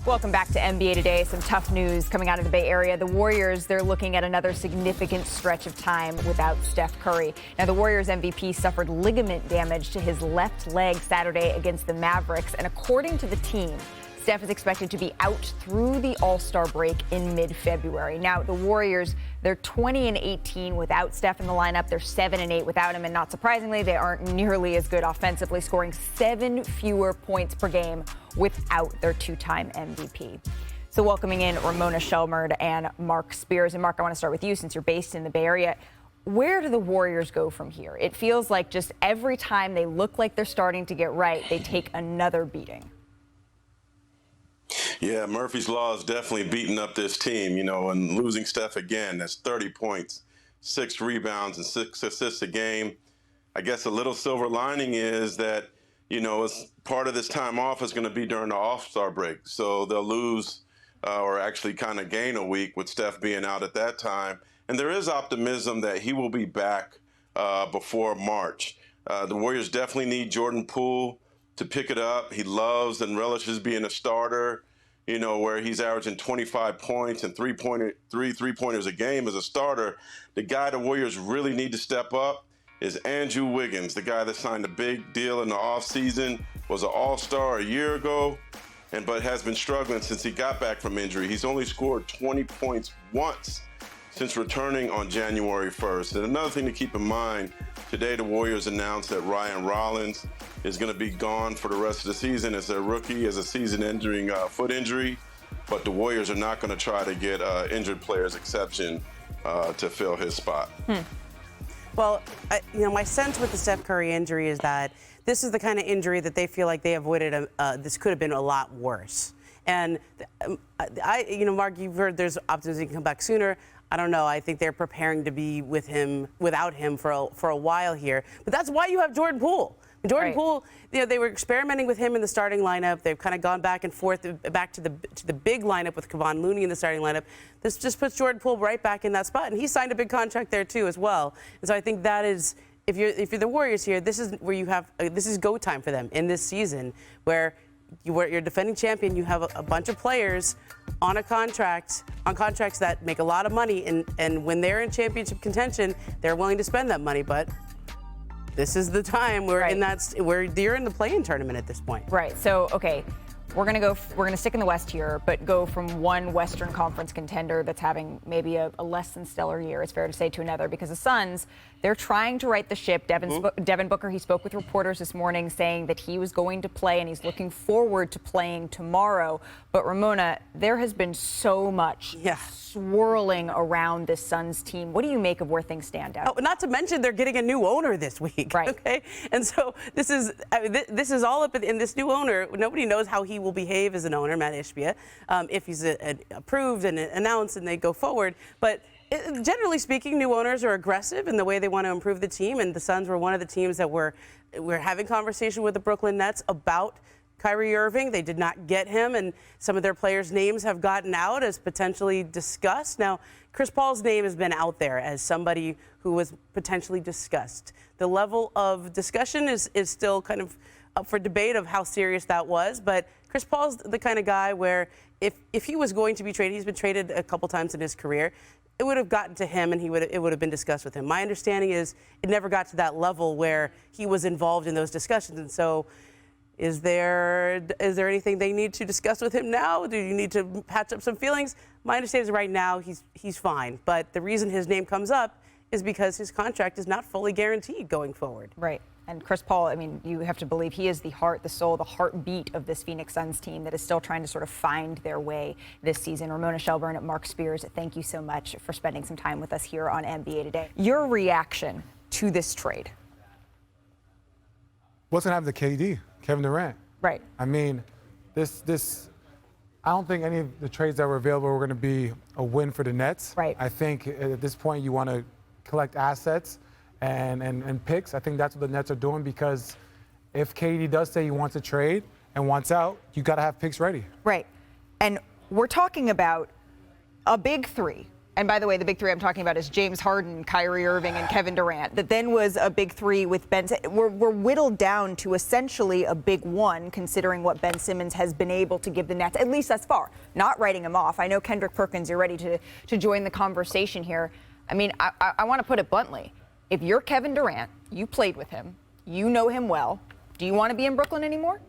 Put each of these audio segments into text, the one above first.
Welcome back to NBA Today. Some tough news coming out of the Bay Area. The Warriors, they're looking at another significant stretch of time without Steph Curry. Now, the Warriors MVP suffered ligament damage to his left leg Saturday against the Mavericks. And according to the team, Steph is expected to be out through the All-Star break in mid-February. Now, the Warriors, they're 20-18 without Steph in the lineup. They're 7-8 without him. And not surprisingly, they aren't nearly as good offensively, scoring 7 fewer points per game without their two-time MVP. So welcoming in Ramona, Shelburne, and Marc Spears. And Marc, I want to start with you since you're based in the Bay Area. Where do the Warriors go from here? It feels like just every time they look like they're starting to get right, they take another beating. Yeah, Murphy's Law is definitely beating up this team, and losing Steph again. That's 30 points, 6 rebounds, and 6 assists a game. I guess a little silver lining is that, as part of this time off is going to be during the All-Star break. So they'll lose or actually kind of gain a week with Steph being out at that time. And there is optimism that he will be back before March. The Warriors definitely need Jordan Poole to pick it up. He loves and relishes being a starter, where he's averaging 25 points and three-pointers a game as a starter. The guy the Warriors really need to step up is Andrew Wiggins, the guy that signed a big deal in the offseason, was an all-star a year ago, but has been struggling since he got back from injury. He's only scored 20 points once since returning on January 1st. And another thing to keep in mind, today the Warriors announced that Ryan Rollins is going to be gone for the rest of the season as a rookie, as a season-ending foot injury. But the Warriors are not going to try to get injured players exception to fill his spot. Well, my sense with the Steph Curry injury is that this is the kind of injury that they feel like they avoided. This could have been a lot worse. And Marc, you've heard there's optimism he can come back sooner. I don't know. I think they're preparing to be without him for a while here. But that's why you have Jordan Poole. Jordan Poole, they were experimenting with him in the starting lineup. They've kind of gone back and forth, back to the big lineup with Kevon Looney in the starting lineup. This just puts Jordan Poole right back in that spot, and he signed a big contract there too as well. And so I think that is, if you're the Warriors here, this is where you have this is go time for them in this season, where you're defending champion. You have a bunch of players on contracts that make a lot of money, and when they're in championship contention, they're willing to spend that money, but this is the time where where you're in the play-in tournament at this point. Right. So, okay, we're gonna stick in the West here, but go from one Western Conference contender that's having maybe a less than stellar year, it's fair to say, to another, because the Suns, they're trying to right the ship. Devin Booker, he spoke with reporters this morning saying that he was going to play and he's looking forward to playing tomorrow. But Ramona, there has been so much swirling around this Suns team. What do you make of where things stand out? Oh, not to mention they're getting a new owner this week. Right. Okay. And so this is all up in this new owner. Nobody knows how he will behave as an owner, Matt Ishbia, if he's approved and announced and they go forward. But generally speaking, new owners are aggressive in the way they want to improve the team, and the Suns were one of the teams that were having conversation with the Brooklyn Nets about Kyrie Irving. They did not get him, and some of their players' names have gotten out as potentially discussed. Now, Chris Paul's name has been out there as somebody who was potentially discussed. The level of discussion is still kind of up for debate of how serious that was, but Chris Paul's the kind of guy where if he was going to be traded, he's been traded a couple times in his career, it would have gotten to him and it would have been discussed with him. My understanding is it never got to that level where he was involved in those discussions. And so is there anything they need to discuss with him now? Do you need to patch up some feelings? My understanding is right now he's fine. But the reason his name comes up is because his contract is not fully guaranteed going forward. Right. And Chris Paul, I mean, you have to believe he is the heart, the soul, the heartbeat of this Phoenix Suns team that is still trying to sort of find their way this season. Ramona, Shelburne, Marc Spears, thank you so much for spending some time with us here on NBA Today. Your reaction to this trade? What's going to happen to KD, Kevin Durant? Right. I mean, this I don't think any of the trades that were available were going to be a win for the Nets. Right. I think at this point you want to collect assets and picks. I think that's what the Nets are doing, because if KD does say he wants to trade and wants out, you got to have picks ready. Right. And we're talking about a big three And by the way, the big three I'm talking about is James Harden, Kyrie Irving, and Kevin Durant. That then was a big three with Ben. We're whittled down to essentially a big one, considering what Ben Simmons has been able to give the Nets, at least thus far. Not writing him off. I know Kendrick Perkins, you're ready to join the conversation here. I mean, I want to put it bluntly. If you're Kevin Durant, you played with him, you know him well, do you want to be in Brooklyn anymore?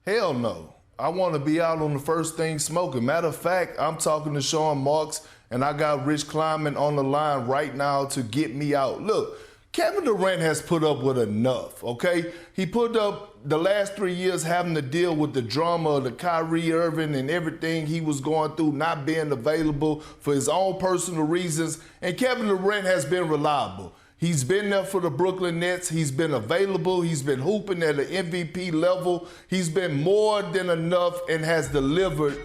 Hell no. I want to be out on the first thing smoking. Matter of fact, I'm talking to Sean Marks, and I got Rich Kleiman on the line right now to get me out. Look, Kevin Durant has put up with enough, okay? He put up the last 3 years having to deal with the drama of the Kyrie Irving and everything he was going through, not being available for his own personal reasons. And Kevin Durant has been reliable. He's been there for the Brooklyn Nets. He's been available. He's been hooping at an MVP level. He's been more than enough and has delivered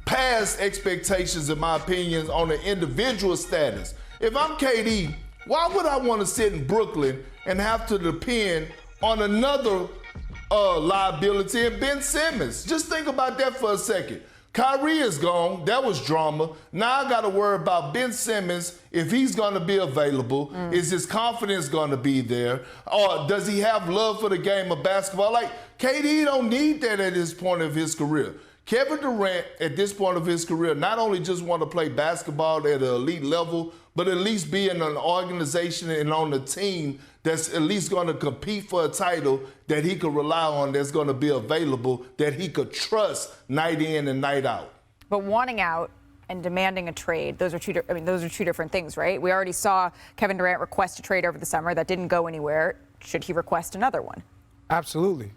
past expectations, in my opinion, on an individual status. If I'm KD, why would I want to sit in Brooklyn and have to depend on another liability in Ben Simmons? Just think about that for a second. Kyrie is gone. That was drama. Now I got to worry about Ben Simmons, if he's going to be available. Is his confidence going to be there? Or does he have love for the game of basketball? Like, KD don't need that at this point of his career. Kevin Durant, at this point of his career, not only just want to play basketball at an elite level, but at least be in an organization and on a team that's at least going to compete for a title that he could rely on, that's going to be available, that he could trust night in and night out. But wanting out and demanding a trade, those are two different things, right? We already saw Kevin Durant request a trade over the summer. That didn't go anywhere. Should he request another one? Absolutely.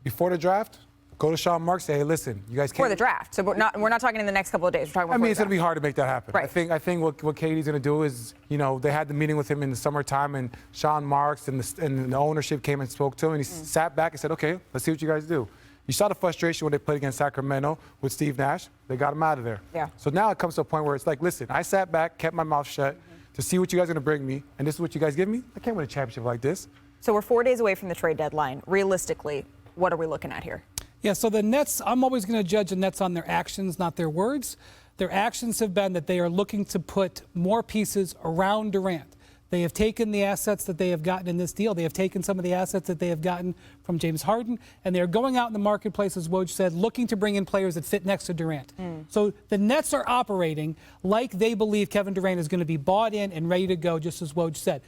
Before the draft, go to Sean Mark, say, hey, listen, you guys can't. For the draft. So we're not talking in the next couple of days. We're talking about it's going to be hard to make that happen. Right. I think what KD's going to do is, they had the meeting with him in the summertime, and Sean Marks and the ownership came and spoke to him, and he sat back and said, okay, let's see what you guys do. You saw the frustration when they played against Sacramento with Steve Nash. They got him out of there. Yeah. So now it comes to a point where it's like, listen, I sat back, kept my mouth shut to see what you guys are going to bring me, and this is what you guys give me? I can't win a championship like this. So we're 4 days away from the trade deadline. Realistically, what are we looking at here? Yeah, so the Nets, I'm always going to judge the Nets on their actions, not their words. Their actions have been that they are looking to put more pieces around Durant. They have taken the assets that they have gotten in this deal. They have taken some of the assets that they have gotten from James Harden, and they are going out in the marketplace, as Woj said, looking to bring in players that fit next to Durant. So the Nets are operating like they believe Kevin Durant is going to be bought in and ready to go, just as Woj said.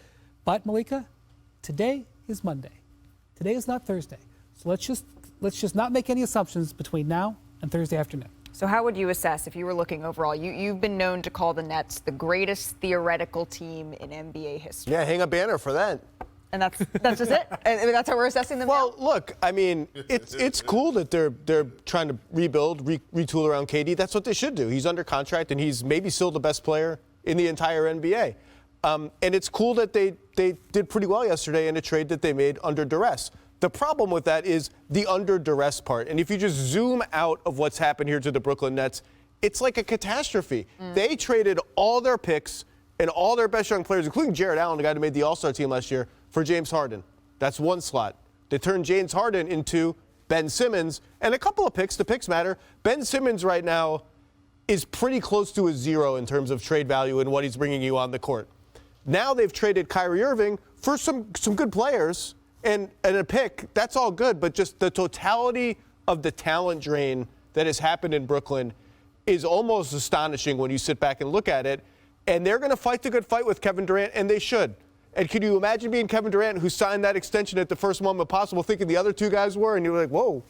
But, Malika, today is Monday. Today is not Thursday. So let's just not make any assumptions between now and Thursday afternoon. So how would you assess, if you were looking overall, you've been known to call the Nets the greatest theoretical team in NBA history. Yeah, hang a banner for that. And that's just it? That's how we're assessing them Well, now? look, I mean, it's cool that they're trying to rebuild, retool around KD. That's what they should do. He's under contract, and he's maybe still the best player in the entire NBA. And it's cool that they did pretty well yesterday in a trade that they made under duress. The problem with that is the under duress part. And if you just zoom out of what's happened here to the Brooklyn Nets, it's like a catastrophe. They traded all their picks and all their best young players, including Jared Allen, the guy who made the All-Star team last year, for James Harden. That's one slot. They turned James Harden into Ben Simmons and a couple of picks. The picks matter. Ben Simmons right now is pretty close to a zero in terms of trade value and what he's bringing you on the court. Now they've traded Kyrie Irving for some good players. And a pick, that's all good, but just the totality of the talent drain that has happened in Brooklyn is almost astonishing when you sit back and look at it. And they're going to fight the good fight with Kevin Durant, and they should. And can you imagine being Kevin Durant, who signed that extension at the first moment possible, thinking the other two guys were, and you were like, whoa,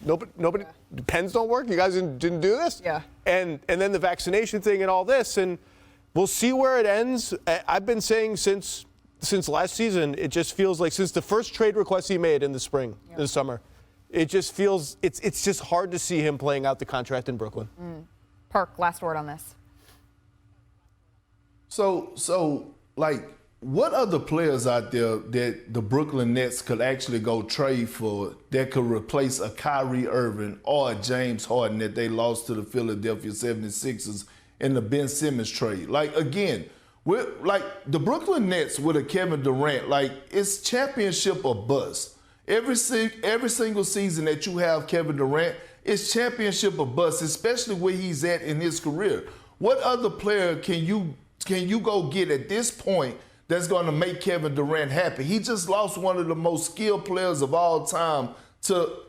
nobody, pens don't work? You guys didn't do this? Yeah. And then the vaccination thing and all this, and we'll see where it ends. I've been saying since last season, it just feels like since the first trade request he made in the spring, in the summer, it just feels it's just hard to see him playing out the contract in Brooklyn. Perk, last word on this. So, like, what other players out there that the Brooklyn Nets could actually go trade for that could replace a Kyrie Irving or a James Harden that they lost to the Philadelphia 76ers in the Ben Simmons trade? Like, again, like the Brooklyn Nets with a Kevin Durant, like it's championship or bust. Every single season that you have Kevin Durant, it's championship or bust, especially where he's at in his career. What other player can you go get at this point that's going to make Kevin Durant happy? He just lost one of the most skilled players of all time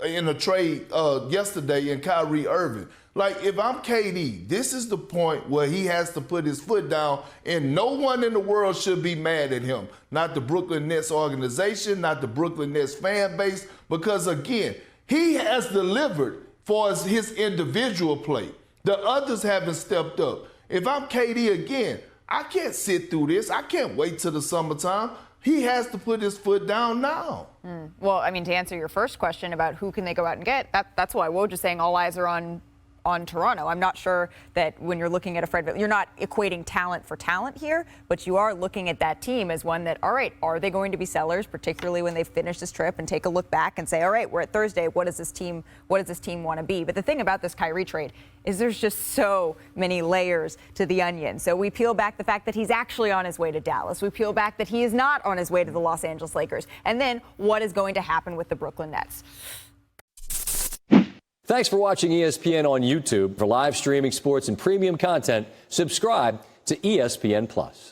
in a trade yesterday in Kyrie Irving. Like, if I'm KD, this is the point where he has to put his foot down, and no one in the world should be mad at him. Not the Brooklyn Nets organization, not the Brooklyn Nets fan base, because, again, he has delivered for his individual play. The others haven't stepped up. If I'm KD again, I can't sit through this. I can't wait till the summertime. He has to put his foot down now. Well, I mean, to answer your first question about who can they go out and get, that's why Woj is saying all eyes are on Toronto. I'm not sure that when you're looking at a Fred, you're not equating talent for talent here, but you are looking at that team as one that, all right, are they going to be sellers, particularly when they finish this trip and take a look back and say, all right, we're at Thursday. What does this team want to be? But the thing about this Kyrie trade is there's just so many layers to the onion. So we peel back the fact that he's actually on his way to Dallas. We peel back that he is not on his way to the Los Angeles Lakers. And then what is going to happen with the Brooklyn Nets? Thanks for watching ESPN on YouTube. For live streaming sports and premium content, subscribe to ESPN+.